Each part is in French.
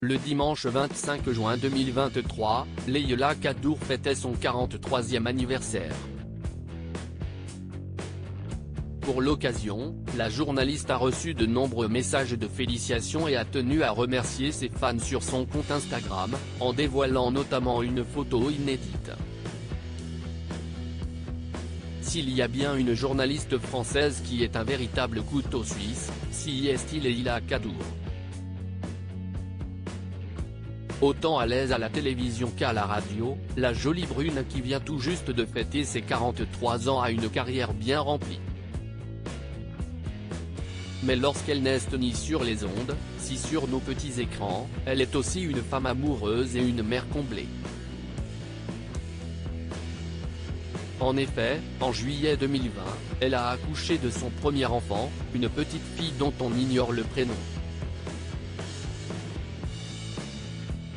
Le dimanche 25 juin 2023, Leïla Kadour fêtait son 43e anniversaire. Pour l'occasion, la journaliste a reçu de nombreux messages de félicitations et a tenu à remercier ses fans sur son compte Instagram, en dévoilant notamment une photo inédite. S'il y a bien une journaliste française qui est un véritable couteau suisse, si est Leïla Kadour. Autant à l'aise à la télévision qu'à la radio, la jolie brune qui vient tout juste de fêter ses 43 ans a une carrière bien remplie. Mais lorsqu'elle n'est ni sur les ondes, si sur nos petits écrans, elle est aussi une femme amoureuse et une mère comblée. En effet, en juillet 2020, elle a accouché de son premier enfant, une petite fille dont on ignore le prénom.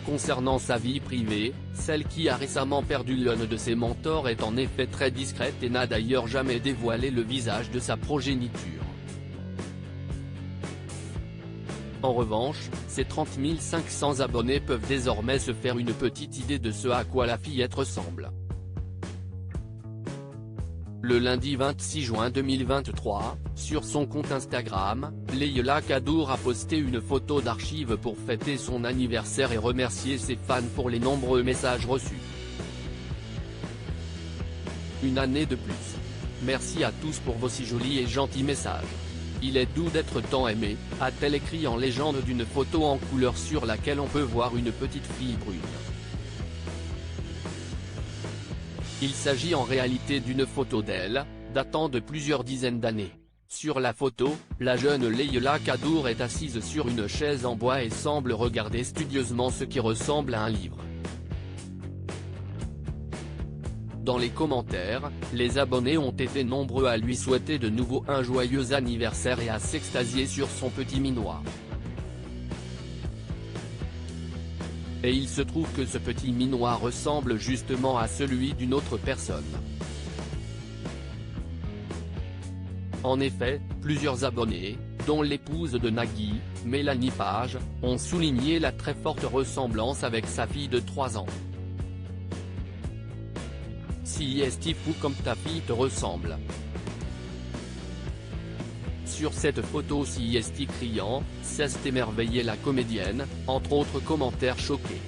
Concernant sa vie privée, celle qui a récemment perdu l'un de ses mentors est en effet très discrète et n'a d'ailleurs jamais dévoilé le visage de sa progéniture. En revanche, ses 30 500 abonnés peuvent désormais se faire une petite idée de ce à quoi la fillette ressemble. Le lundi 26 juin 2023, sur son compte Instagram, Leïla Kadour a posté une photo d'archive pour fêter son anniversaire et remercier ses fans pour les nombreux messages reçus. Une année de plus. Merci à tous pour vos si jolis et gentils messages. Il est doux d'être tant aimé, a-t-elle écrit en légende d'une photo en couleur sur laquelle on peut voir une petite fille brune. Il s'agit en réalité d'une photo d'elle, datant de plusieurs dizaines d'années. Sur la photo, la jeune Leïla Kadour est assise sur une chaise en bois et semble regarder studieusement ce qui ressemble à un livre. Dans les commentaires, les abonnés ont été nombreux à lui souhaiter de nouveau un joyeux anniversaire et à s'extasier sur son petit minois. Et il se trouve que ce petit minois ressemble justement à celui d'une autre personne. En effet, plusieurs abonnés, dont l'épouse de Nagui, Mélanie Page, ont souligné la très forte ressemblance avec sa fille de 3 ans. Si est fou comme ta fille te ressemble. Sur cette photo si est criant, cesse émerveillée la comédienne, entre autres commentaires choqués.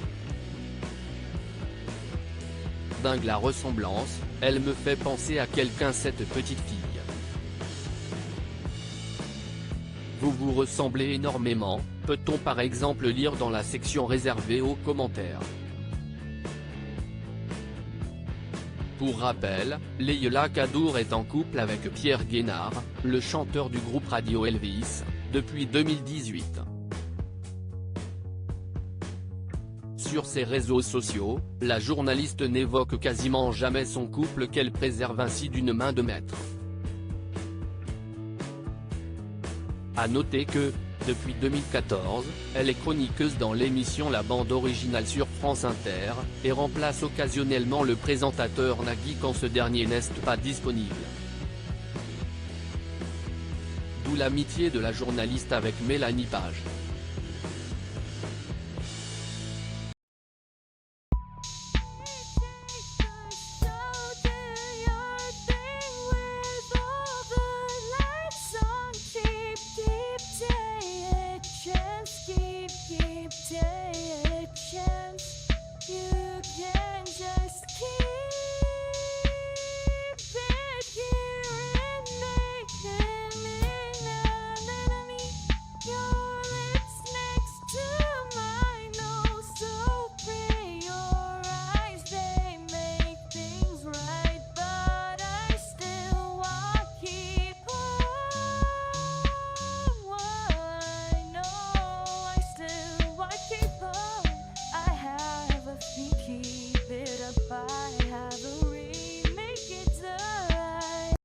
Dingue la ressemblance, elle me fait penser à quelqu'un cette petite fille. Vous vous ressemblez énormément, peut-on par exemple lire dans la section réservée aux commentaires. Pour rappel, Leïla Kadour est en couple avec Pierre Guénard, le chanteur du groupe radio Elvis, depuis 2018. Sur ses réseaux sociaux, la journaliste n'évoque quasiment jamais son couple qu'elle préserve ainsi d'une main de maître. À noter que, depuis 2014, elle est chroniqueuse dans l'émission La Bande Originale sur France Inter, et remplace occasionnellement le présentateur Nagui quand ce dernier n'est pas disponible. D'où l'amitié de la journaliste avec Mélanie Page.